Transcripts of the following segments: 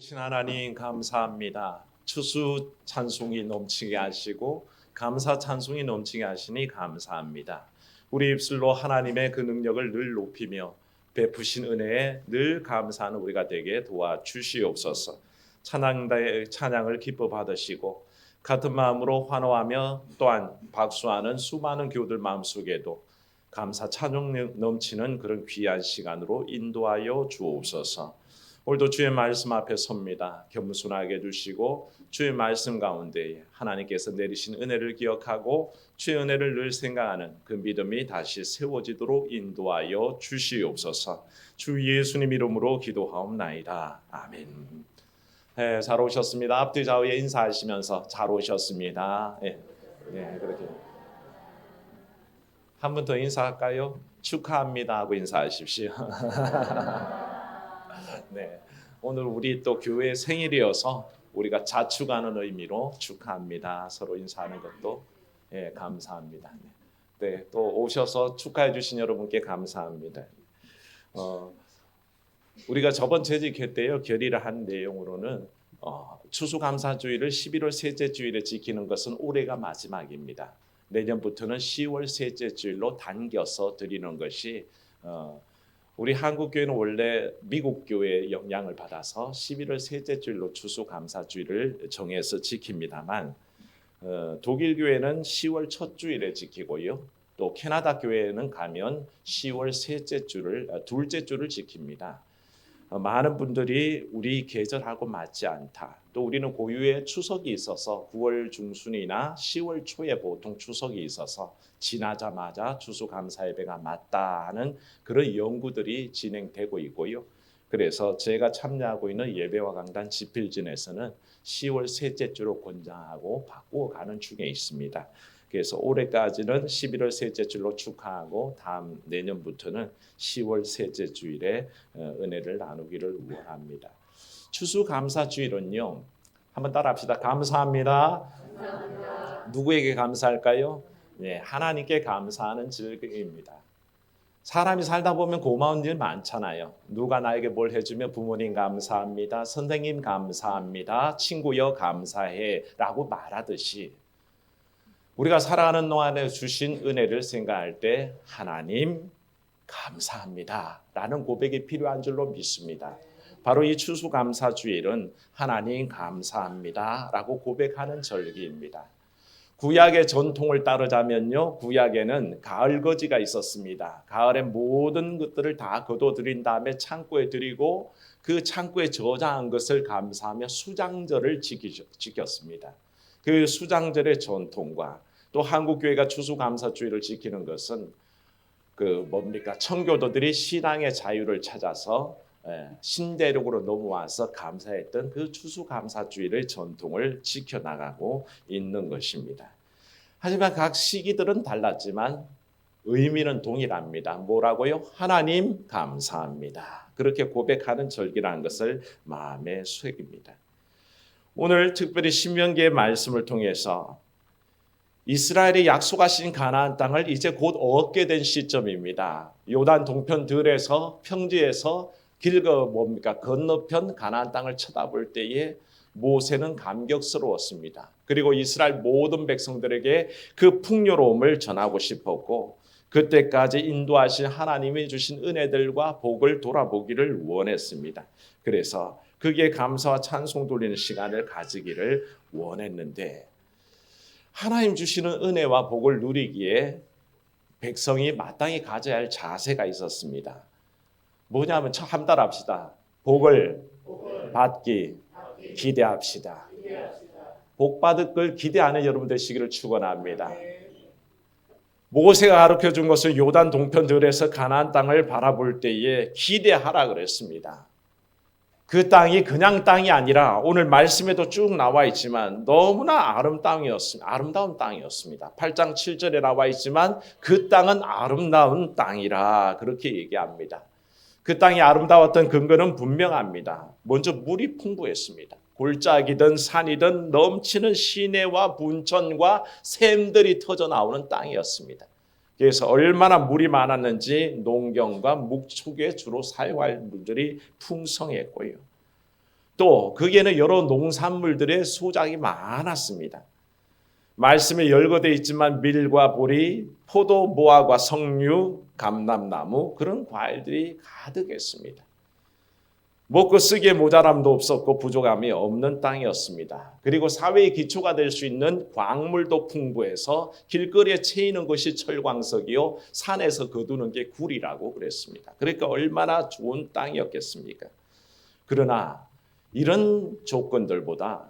살아계신 하나님 감사합니다. 추수 찬송이 넘치게 하시고 감사 찬송이 넘치게 하시니 감사합니다. 우리 입술로 하나님의 그 능력을 늘 높이며 베푸신 은혜에 늘 감사하는 우리가 되게 도와주시옵소서. 찬양을 기뻐 받으시고 같은 마음으로 환호하며 또한 박수하는 수많은 교우들 마음속에도 감사 찬송 넘치는 그런 귀한 시간으로 인도하여 주옵소서. 오늘도 주의 말씀 앞에 섭니다. 겸손하게 해주시고 주의 말씀 가운데 하나님께서 내리신 은혜를 기억하고 주의 은혜를 늘 생각하는 그 믿음이 다시 세워지도록 인도하여 주시옵소서. 주 예수님 이름으로 기도하옵나이다. 아멘. 네, 잘 오셨습니다. 앞뒤 좌우에 인사하시면서 잘 오셨습니다. 네, 그렇게 한 번 더 인사할까요? 축하합니다 하고 인사하십시오. 네, 오늘 우리 또 교회 생일이어서 우리가 자축하는 의미로 축하합니다. 서로 인사하는 것도 감사합니다. 네, 또 오셔서 축하해 주신 여러분께 감사합니다. 우리가 저번 재직회 때요 결의를 한 내용으로는 추수감사주일을 11월 셋째 주일에 지키는 것은 올해가 마지막입니다. 내년부터는 10월 셋째 주일로 당겨서 드리는 것이 우리 한국 교회는 원래 미국 교회의 영향을 받아서 11월 셋째 주일로 추수감사주일을 정해서 지킵니다만 독일 교회는 10월 첫 주일에 지키고요. 또 캐나다 교회는 가면 10월 둘째 주를 지킵니다. 많은 분들이 우리 계절하고 맞지 않다. 또 우리는 고유의 추석이 있어서 9월 중순이나 10월 초에 보통 추석이 있어서 지나자마자 추수감사 예배가 맞다 하는 그런 연구들이 진행되고 있고요. 그래서 제가 참여하고 있는 예배와 강단 지필진에서는 10월 셋째 주로 권장하고 바꾸어가는 중에 있습니다. 그래서 올해까지는 11월 셋째 주로 축하하고 다음 내년부터는 10월 셋째 주일에 은혜를 나누기를 원합니다. 추수감사주일은요. 한번 따라합시다. 감사합니다. 감사합니다. 누구에게 감사할까요? 네, 하나님께 감사하는 즐거움입니다. 사람이 살다 보면 고마운 일 많잖아요. 누가 나에게 뭘 해주면 부모님 감사합니다. 선생님 감사합니다. 친구여 감사해 라고 말하듯이 우리가 살아가는 동안에 주신 은혜를 생각할 때 하나님 감사합니다 라는 고백이 필요한 줄로 믿습니다. 바로 이 추수감사주일은 하나님 감사합니다 라고 고백하는 절기입니다. 구약의 전통을 따르자면요, 구약에는 가을거지가 있었습니다. 가을에 모든 것들을 다 거둬들인 다음에 창고에 들이고 그 창고에 저장한 것을 감사하며 수장절을 지켰습니다. 그 수장절의 전통과 또 한국교회가 추수감사주일을 지키는 것은 청교도들이 신앙의 자유를 찾아서 신대륙으로 넘어와서 감사했던 그 추수감사주일의 전통을 지켜나가고 있는 것입니다. 하지만 각 시기들은 달랐지만 의미는 동일합니다. 뭐라고요? 하나님 감사합니다. 그렇게 고백하는 절기라는 것을 마음에 새깁니다. 오늘 특별히 신명기의 말씀을 통해서 이스라엘이 약속하신 가나안 땅을 이제 곧 얻게 된 시점입니다. 요단 동편 들에서 평지에서 건너편 가나안 땅을 쳐다볼 때에 모세는 감격스러웠습니다. 그리고 이스라엘 모든 백성들에게 그 풍요로움을 전하고 싶었고 그때까지 인도하신 하나님이 주신 은혜들과 복을 돌아보기를 원했습니다. 그래서 그게 감사와 찬송 돌리는 시간을 가지기를 원했는데 하나님 주시는 은혜와 복을 누리기에 백성이 마땅히 가져야 할 자세가 있었습니다. 뭐냐면 한 달 합시다. 복을 받기 기대합시다. 복 받을 걸 기대하는 여러분 되시기를 축원합니다. 모세가 가르쳐준 것은 요단 동편들에서 가나안 땅을 바라볼 때에 기대하라 그랬습니다. 그 땅이 그냥 땅이 아니라 오늘 말씀에도 쭉 나와 있지만 너무나 아름다운 땅이었습니다. 8장 7절에 나와 있지만 그 땅은 아름다운 땅이라 그렇게 얘기합니다. 그 땅이 아름다웠던 근거는 분명합니다. 먼저 물이 풍부했습니다. 골짜기든 산이든 넘치는 시내와 분천과 샘들이 터져 나오는 땅이었습니다. 그래서 얼마나 물이 많았는지 농경과 목축에 주로 사용할 물들이 풍성했고요. 또 거기에는 여러 농산물들의 수작이 많았습니다. 말씀에 열거되어 있지만 밀과 보리, 포도, 무화과, 석류, 감람나무 그런 과일들이 가득했습니다. 먹고 쓰기에 모자람도 없었고 부족함이 없는 땅이었습니다. 그리고 사회의 기초가 될 수 있는 광물도 풍부해서 길거리에 채이는 것이 철광석이요 산에서 거두는 게 굴이라고 그랬습니다. 그러니까 얼마나 좋은 땅이었겠습니까? 그러나 이런 조건들보다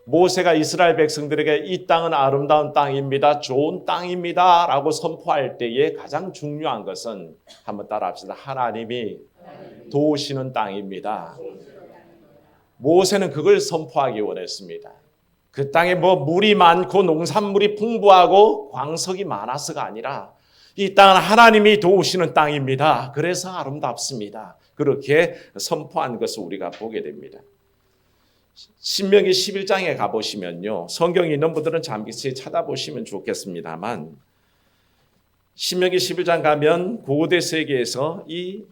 모세가 이스라엘 백성들에게 이 땅은 아름다운 땅입니다. 좋은 땅입니다. 라고 선포할 때에 가장 중요한 것은 한번 따라합시다. 하나님이 도우시는 땅입니다. 모세는 그걸 선포하기 원했습니다. 그 땅에 물이 많고 농산물이 풍부하고 광석이 많아서가 아니라 이 땅은 하나님이 도우시는 땅입니다. 그래서 아름답습니다. 그렇게 선포한 것을 우리가 보게 됩니다. 신명기 11장에 가보시면요. 성경이 있는 분들은 잠시 찾아보시면 좋겠습니다만 신명기 11장 가면 고대 세계에서 이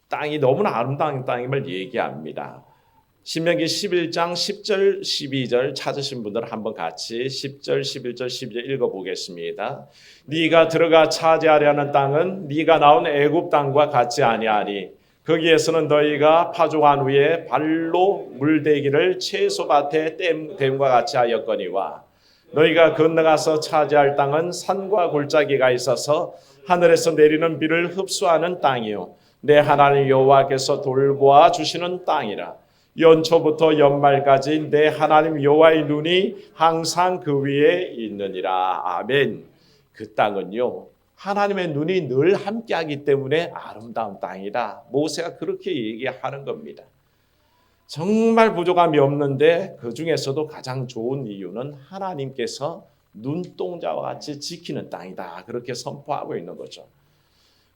땅이 너무나 아름다운 땅임을 얘기합니다. 신명기 11장 10절 12절 찾으신 분들 한번 같이 10절 11절 12절 읽어보겠습니다. 네가 들어가 차지하려는 땅은 네가 나온 애굽 땅과 같지 아니하니 거기에서는 너희가 파종한 후에 발로 물대기를 채소밭에 댐과 같이 하였거니와 너희가 건너가서 차지할 땅은 산과 골짜기가 있어서 하늘에서 내리는 비를 흡수하는 땅이요 내 하나님 여호와께서 돌보아 주시는 땅이라. 연초부터 연말까지 내 하나님 여호와의 눈이 항상 그 위에 있느니라. 아멘. 그 땅은요 하나님의 눈이 늘 함께하기 때문에 아름다운 땅이다. 모세가 그렇게 얘기하는 겁니다. 정말 부족함이 없는데 그 중에서도 가장 좋은 이유는 하나님께서 눈동자와 같이 지키는 땅이다. 그렇게 선포하고 있는 거죠.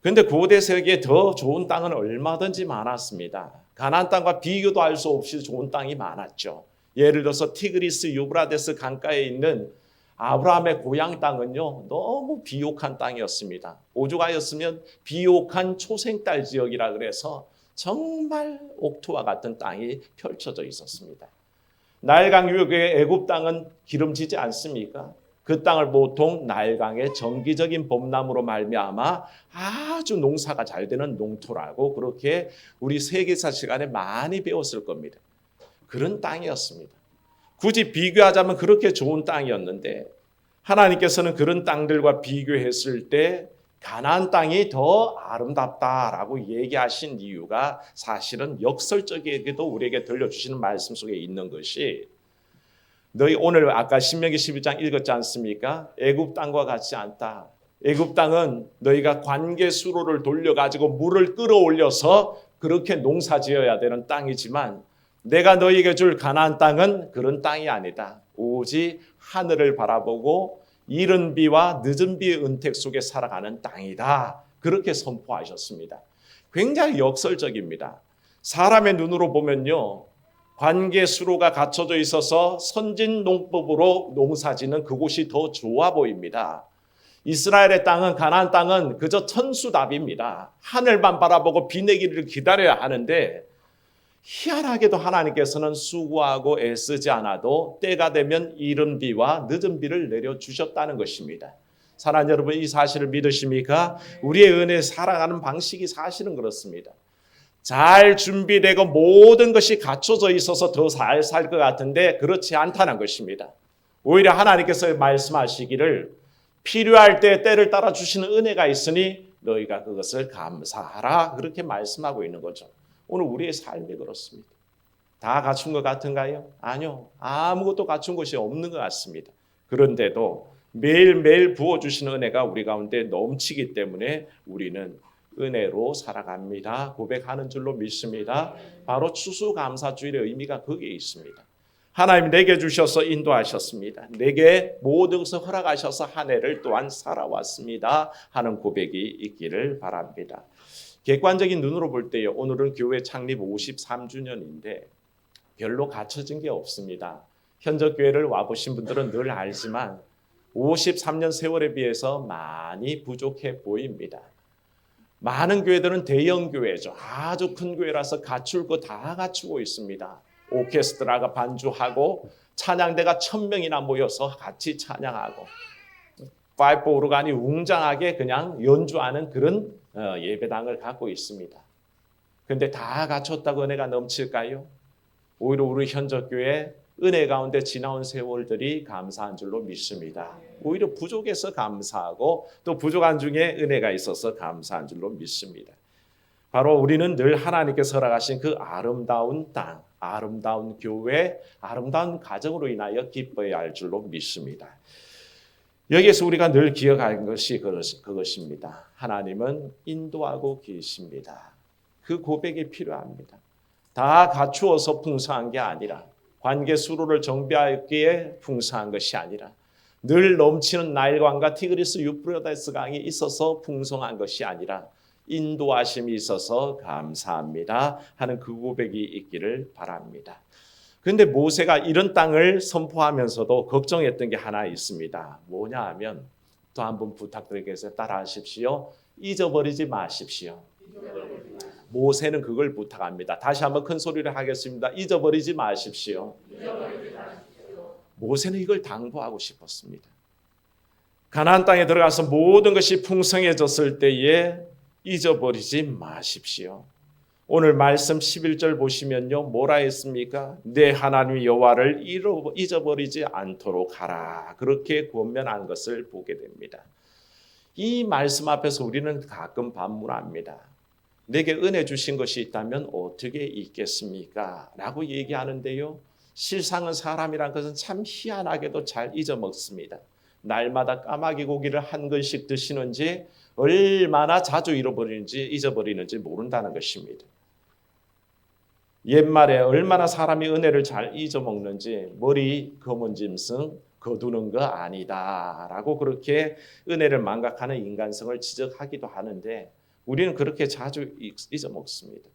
그런데 고대 세계에 더 좋은 땅은 얼마든지 많았습니다. 가나안 땅과 비교도 할 수 없이 좋은 땅이 많았죠. 예를 들어서 티그리스 유브라데스 강가에 있는 아브라함의 고향 땅은요 너무 비옥한 땅이었습니다. 오죽하였으면 비옥한 초생딸 지역이라 그래서 정말 옥토와 같은 땅이 펼쳐져 있었습니다. 나일강 유역의 애굽 땅은 기름지지 않습니까? 그 땅을 보통 나일강의 정기적인 봄나무로 말미암아 아주 농사가 잘 되는 농토라고 그렇게 우리 세계사 시간에 많이 배웠을 겁니다. 그런 땅이었습니다. 굳이 비교하자면 그렇게 좋은 땅이었는데 하나님께서는 그런 땅들과 비교했을 때 가나안 땅이 더 아름답다라고 얘기하신 이유가 사실은 역설적이게도 우리에게 들려주시는 말씀 속에 있는 것이 너희 오늘 아까 신명기 11장 읽었지 않습니까? 애굽 땅과 같지 않다. 애굽 땅은 너희가 관계 수로를 돌려가지고 물을 끌어올려서 그렇게 농사 지어야 되는 땅이지만 내가 너희에게 줄 가나안 땅은 그런 땅이 아니다. 오직 하늘을 바라보고 이른 비와 늦은 비의 은택 속에 살아가는 땅이다. 그렇게 선포하셨습니다. 굉장히 역설적입니다. 사람의 눈으로 보면요. 관계 수로가 갖춰져 있어서 선진 농법으로 농사지는 그곳이 더 좋아 보입니다. 이스라엘의 땅은 가나안 땅은 그저 천수답입니다. 하늘만 바라보고 비 내기를 기다려야 하는데 희한하게도 하나님께서는 수고하고 애쓰지 않아도 때가 되면 이른 비와 늦은 비를 내려주셨다는 것입니다. 사랑하는 여러분 이 사실을 믿으십니까? 우리의 은혜에 살아가는 방식이 사실은 그렇습니다. 잘 준비되고 모든 것이 갖춰져 있어서 더 잘 살 것 같은데 그렇지 않다는 것입니다. 오히려 하나님께서 말씀하시기를 필요할 때 때를 따라 주시는 은혜가 있으니 너희가 그것을 감사하라 그렇게 말씀하고 있는 거죠. 오늘 우리의 삶이 그렇습니다. 다 갖춘 것 같은가요? 아니요. 아무것도 갖춘 것이 없는 것 같습니다. 그런데도 매일매일 부어주시는 은혜가 우리 가운데 넘치기 때문에 우리는 은혜로 살아갑니다. 고백하는 줄로 믿습니다. 바로 추수감사주일의 의미가 거기에 있습니다. 하나님 내게 주셔서 인도하셨습니다. 내게 모든 것을 허락하셔서 한 해를 또한 살아왔습니다. 하는 고백이 있기를 바랍니다. 객관적인 눈으로 볼 때요. 오늘은 교회 창립 53주년인데 별로 갖춰진 게 없습니다. 현적 교회를 와보신 분들은 늘 알지만 53년 세월에 비해서 많이 부족해 보입니다. 많은 교회들은 대형 교회죠. 아주 큰 교회라서 갖출 거 다 갖추고 있습니다. 오케스트라가 반주하고 찬양대가 1000명이나 모여서 같이 찬양하고 파이프 오르간이 웅장하게 그냥 연주하는 그런 예배당을 갖고 있습니다. 그런데 다 갖췄다고 은혜가 넘칠까요? 오히려 우리 현적교회 은혜 가운데 지나온 세월들이 감사한 줄로 믿습니다. 오히려 부족해서 감사하고 또 부족한 중에 은혜가 있어서 감사한 줄로 믿습니다. 바로 우리는 늘 하나님께서 허락하신 그 아름다운 땅, 아름다운 교회, 아름다운 가정으로 인하여 기뻐해야 할 줄로 믿습니다. 여기에서 우리가 늘 기억하는 것이 그것입니다. 하나님은 인도하고 계십니다. 그 고백이 필요합니다. 다 갖추어서 풍성한 게 아니라 관계 수로를 정비하기에 풍성한 것이 아니라 늘 넘치는 나일강과 티그리스 유프라테스 강이 있어서 풍성한 것이 아니라 인도하심이 있어서 감사합니다 하는 그 고백이 있기를 바랍니다. 그런데 모세가 이런 땅을 선포하면서도 걱정했던 게 하나 있습니다. 뭐냐 하면 또 한번 부탁드리겠습니다. 따라하십시오. 잊어버리지 마십시오. 모세는 그걸 부탁합니다. 다시 한번 큰 소리를 하겠습니다. 잊어버리지 마십시오. 모세는 이걸 당부하고 싶었습니다. 가나안 땅에 들어가서 모든 것이 풍성해졌을 때에 잊어버리지 마십시오. 오늘 말씀 11절 보시면요. 뭐라 했습니까? 내 하나님 여호와를 잊어버리지 않도록 하라. 그렇게 권면한 것을 보게 됩니다. 이 말씀 앞에서 우리는 가끔 반문합니다. 내게 은혜 주신 것이 있다면 어떻게 있겠습니까? 라고 얘기하는데요. 실상은 사람이란 것은 참 희한하게도 잘 잊어먹습니다. 날마다 까마귀 고기를 한 근씩 드시는지 얼마나 자주 잊어버리는지 모른다는 것입니다. 옛말에 얼마나 사람이 은혜를 잘 잊어먹는지 머리 검은 짐승 거두는 거 아니다 라고 그렇게 은혜를 망각하는 인간성을 지적하기도 하는데 우리는 그렇게 자주 잊어먹습니다.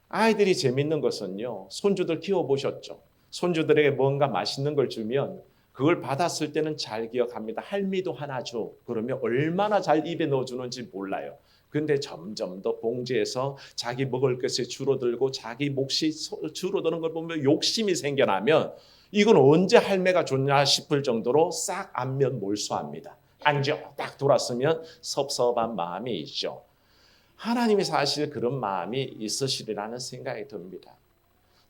아이들이 재밌는 것은요. 손주들 키워보셨죠? 손주들에게 뭔가 맛있는 걸 주면 그걸 받았을 때는 잘 기억합니다. 할미도 하나 줘. 그러면 얼마나 잘 입에 넣어주는지 몰라요. 근데 점점 더 봉지에서 자기 먹을 것이 줄어들고 자기 몫이 줄어드는 걸 보면 욕심이 생겨나면 이건 언제 할매가 줬냐 싶을 정도로 싹 안면 몰수합니다. 안죠. 딱 돌았으면 섭섭한 마음이 있죠. 하나님이 사실 그런 마음이 있으시리라는 생각이 듭니다.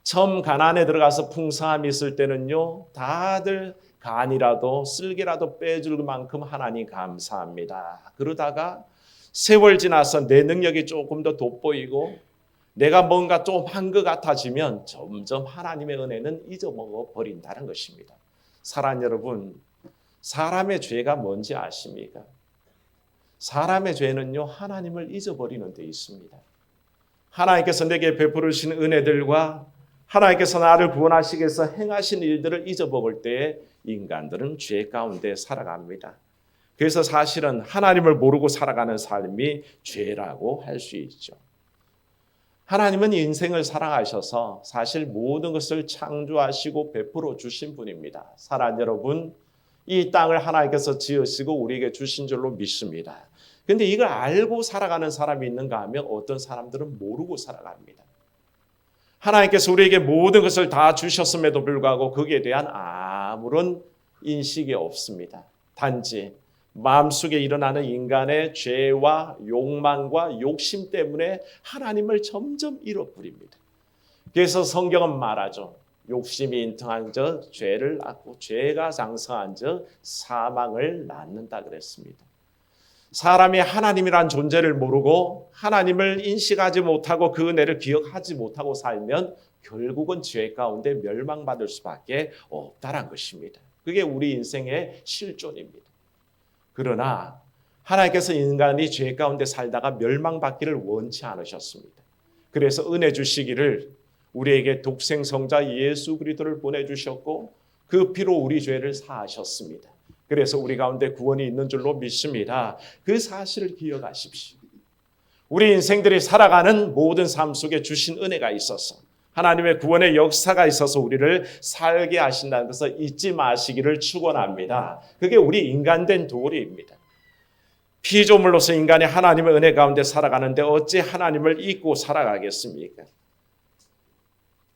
처음 가나안에 들어가서 풍성함이 있을 때는요. 다들 간이라도 쓸개라도 빼줄 만큼 하나님 감사합니다. 그러다가 세월 지나서 내 능력이 조금 더 돋보이고 내가 뭔가 좀 한 것 같아지면 점점 하나님의 은혜는 잊어먹어 버린다는 것입니다. 사랑 여러분, 사람의 죄가 뭔지 아십니까? 사람의 죄는요, 하나님을 잊어버리는 데 있습니다. 하나님께서 내게 베풀으신 은혜들과 하나님께서 나를 구원하시기 위해서 행하신 일들을 잊어먹을 때에 인간들은 죄 가운데 살아갑니다. 그래서 사실은 하나님을 모르고 살아가는 삶이 죄라고 할 수 있죠. 하나님은 인생을 사랑하셔서 사실 모든 것을 창조하시고 베풀어 주신 분입니다. 사랑 여러분, 이 땅을 하나님께서 지으시고 우리에게 주신 줄로 믿습니다. 그런데 이걸 알고 살아가는 사람이 있는가 하면 어떤 사람들은 모르고 살아갑니다. 하나님께서 우리에게 모든 것을 다 주셨음에도 불구하고 거기에 대한 아무런 인식이 없습니다. 단지 마음속에 일어나는 인간의 죄와 욕망과 욕심 때문에 하나님을 점점 잃어버립니다. 그래서 성경은 말하죠. 욕심이 인통한 자 죄를 낳고 죄가 장성한 자 사망을 낳는다 그랬습니다. 사람이 하나님이란 존재를 모르고 하나님을 인식하지 못하고 그 은혜를 기억하지 못하고 살면 결국은 죄 가운데 멸망받을 수밖에 없다는 것입니다. 그게 우리 인생의 실존입니다. 그러나 하나님께서 인간이 죄 가운데 살다가 멸망받기를 원치 않으셨습니다. 그래서 은혜 주시기를 우리에게 독생성자 예수 그리스도를 보내주셨고 그 피로 우리 죄를 사하셨습니다. 그래서 우리 가운데 구원이 있는 줄로 믿습니다. 그 사실을 기억하십시오. 우리 인생들이 살아가는 모든 삶 속에 주신 은혜가 있어서 하나님의 구원의 역사가 있어서 우리를 살게 하신다는 것을 잊지 마시기를 축원합니다. 그게 우리 인간된 도리입니다. 피조물로서 인간이 하나님의 은혜 가운데 살아가는데 어찌 하나님을 잊고 살아가겠습니까?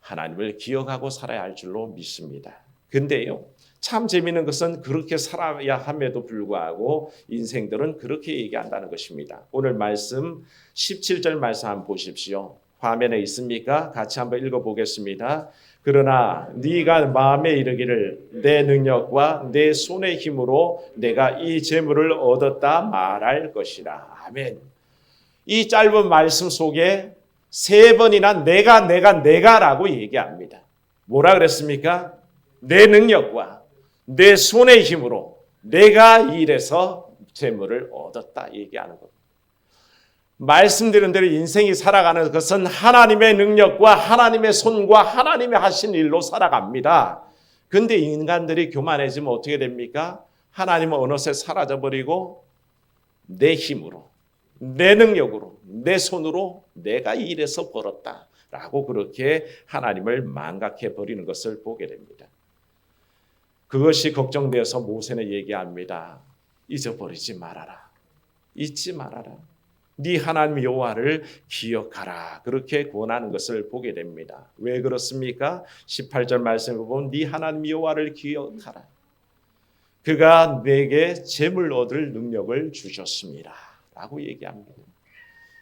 하나님을 기억하고 살아야 할 줄로 믿습니다. 근데요, 참 재미있는 것은 그렇게 살아야 함에도 불구하고 인생들은 그렇게 얘기한다는 것입니다. 오늘 말씀 17절 말씀 한번 보십시오. 화면에 있습니까? 같이 한번 읽어보겠습니다. 그러나 네가 마음에 이르기를 내 능력과 내 손의 힘으로 내가 이 재물을 얻었다 말할 것이라. 아멘. 이 짧은 말씀 속에 3번이나 내가라고 얘기합니다. 뭐라 그랬습니까? 내 능력과 내 손의 힘으로 내가 일해서 재물을 얻었다 얘기하는 겁니다. 말씀드린 대로 인생이 살아가는 것은 하나님의 능력과 하나님의 손과 하나님의 하신 일로 살아갑니다. 그런데 인간들이 교만해지면 어떻게 됩니까? 하나님은 어느새 사라져버리고 내 힘으로, 내 능력으로, 내 손으로 내가 일해서 벌었다라고 그렇게 하나님을 망각해버리는 것을 보게 됩니다. 그것이 걱정되어서 모세는 얘기합니다. 잊어버리지 말아라. 잊지 말아라. 네 하나님 여호와를 기억하라. 그렇게 권하는 것을 보게 됩니다. 왜 그렇습니까? 18절 말씀을 보면 네 하나님 여호와를 기억하라. 그가 내게 재물 얻을 능력을 주셨습니다. 라고 얘기합니다.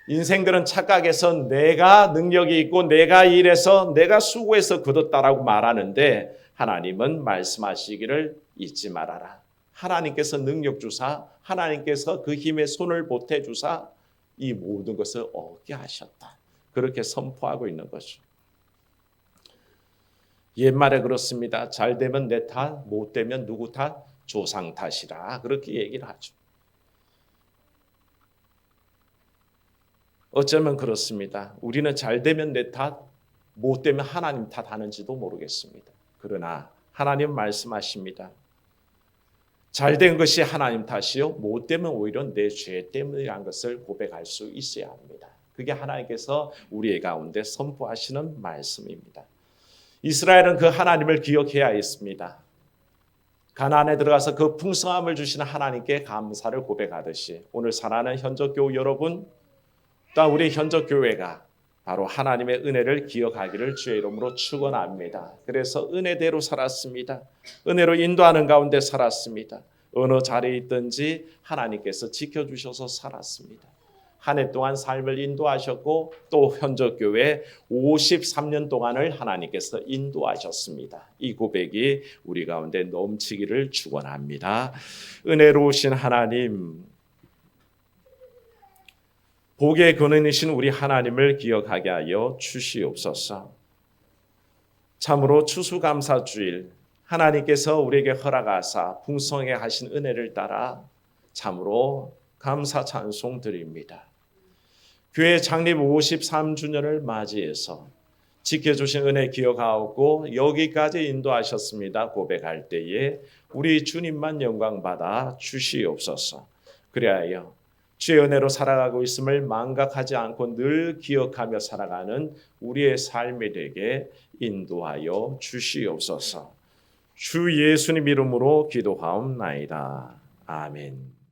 인생들은 착각해서 내가 능력이 있고 내가 일해서 내가 수고해서 거뒀다라고 말하는데 하나님은 말씀하시기를 잊지 말아라. 하나님께서 능력 주사, 하나님께서 그 힘에 손을 보태 주사 이 모든 것을 얻게 하셨다. 그렇게 선포하고 있는 거죠. 옛말에 그렇습니다. 잘 되면 내 탓, 못 되면 누구 탓? 조상 탓이라. 그렇게 얘기를 하죠. 어쩌면 그렇습니다. 우리는 잘 되면 내 탓, 못 되면 하나님 탓하는지도 모르겠습니다. 그러나 하나님 말씀하십니다. 잘된 것이 하나님 탓이요, 못 되면 오히려 내 죄 때문이라는 것을 고백할 수 있어야 합니다. 그게 하나님께서 우리의 가운데 선포하시는 말씀입니다. 이스라엘은 그 하나님을 기억해야 했습니다. 가나안에 들어가서 그 풍성함을 주시는 하나님께 감사를 고백하듯이 오늘 사랑하는 현적교우 여러분, 또 우리 현적교회가 바로 하나님의 은혜를 기억하기를 주의 이름으로 축원합니다. 그래서 은혜대로 살았습니다. 은혜로 인도하는 가운데 살았습니다. 어느 자리에 있든지 하나님께서 지켜주셔서 살았습니다. 한 해 동안 삶을 인도하셨고 또 현적교회 53년 동안을 하나님께서 인도하셨습니다. 이 고백이 우리 가운데 넘치기를 축원합니다. 은혜로우신 하나님, 복의 근원이신 우리 하나님을 기억하게 하여 주시옵소서. 참으로 추수감사주일 하나님께서 우리에게 허락하사 풍성하게 하신 은혜를 따라 참으로 감사 찬송 드립니다. 교회 창립 53주년을 맞이해서 지켜주신 은혜 기억하고 여기까지 인도하셨습니다. 고백할 때에 우리 주님만 영광받아 주시옵소서. 그리하여 주의 은혜로 살아가고 있음을 망각하지 않고 늘 기억하며 살아가는 우리의 삶이 되게 인도하여 주시옵소서. 주 예수님 이름으로 기도하옵나이다. 아멘.